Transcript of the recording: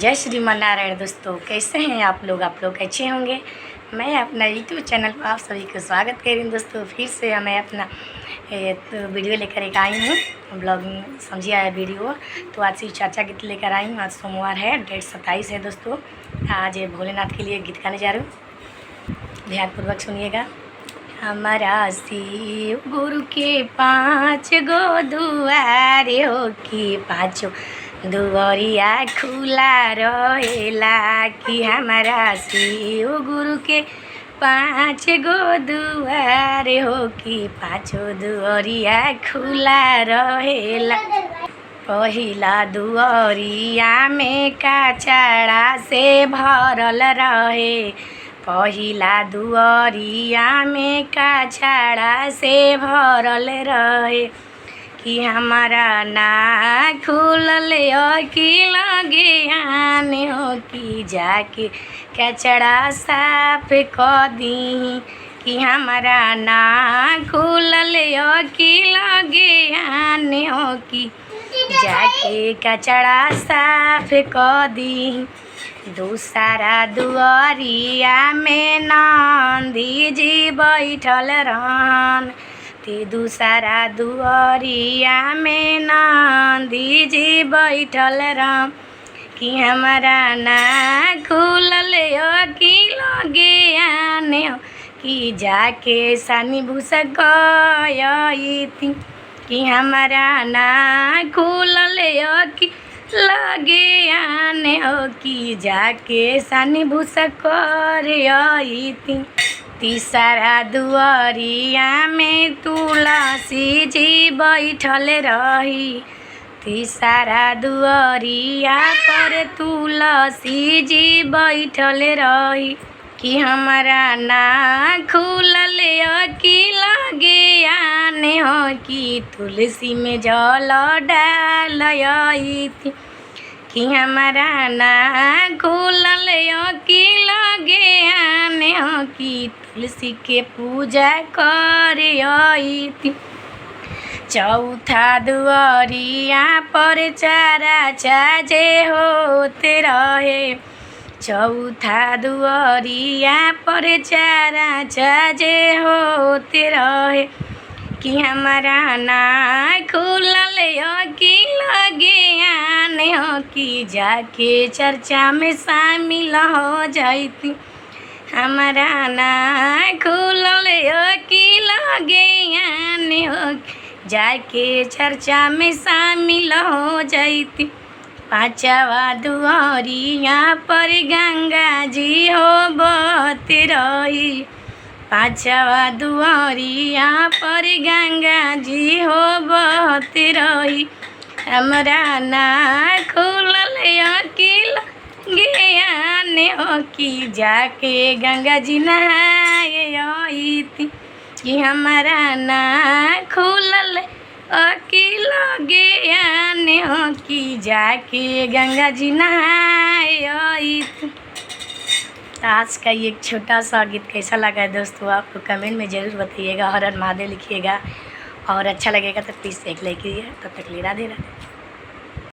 जय श्री नारायण। दोस्तों कैसे हैं आप लोग अच्छे होंगे। मैं अपना यूट्यूब चैनल पर आप सभी को स्वागत कर रही हूँ। दोस्तों फिर से मैं अपना वीडियो लेकर एक आई हूँ। ब्लॉगिंग समझिए आया वीडियो। तो आज से चर्चा गीत लेकर आई हूँ। आज सोमवार है, डेट 27 है। दोस्तों आज भोलेनाथ के लिए गीत गाने जा रही हूँ, ध्यानपूर्वक सुनिएगा। हमारा शिव गुरु के 5 गो दुआरे हो कि पाँचों दुआरिया खुला रहेला कि हमारा शिव गुरु के 5 गो दुआरे हो कि पाँचों दुआरिया खुला रहेला। पहिला दुआरिया में कचड़ा से भरल रहे, पहिला दुआरिया में कचड़ा से भरल रहे कि हमारा ना खुलल कि लगे आने हो कि जाके कचड़ा साफ कर दी कि हमारा ना खुलल कि लगे आने हो कि जाके कचड़ा साफ कर दी। दूसरा दुआरिया में नंदी जी बैठल रहन, ते दूसरा दुआरिया में नंदी जी बैठल रहन कि हमारा ना खुलल कि लगे आने हो कि जाके सानी भूसा गई थी कि हमारा ना खुलल कि लगे आने हो कि जाके सानी भूसा कर आई थी। तीसरा दुआरिया में तुलसी जी बैठल रही, तीसरा दुआरिया पर तुलसी जी बैठल रही कि हमारा ना खुलल कि लगे आने हो कि तुलसी में जल डाल आई थी कि हमारा ना खुलल कि लगे आने हो कि तुलसी के पूजा कर आई थी। चौथा दुआरिया पर चारा चाजे होते रहे, चौथा दुआरिया पर चारा चाजे होते रहे कि हमारा ना खुलल कि लगे आने हो कि जाके चर्चा में शामिल हो जाती। हमारा ना खुलल कि लगे आने हो जाके चर्चा में शामिल हो जाती। पाँचवा दुआरिया पर गंगा जी हो बहते रही, पाँचवा दुआरिया पर गंगा जी हो बहते रही हमरा ना खुलल कि लगे आने हो कि जाके गंगा जी नहाए आई थी कि हमारा ना खुलल कि लगे आने हो कि जाके गंगा जी नहाए आई थी। आज का ये छोटा सा गीत कैसा लगा है दोस्तों, आपको कमेंट में ज़रूर बताइएगा। हर हर महादेव लिखिएगा और अच्छा लगेगा तो प्लीज़ एक लाइक कीजिए। तब तक ले राधे राधे।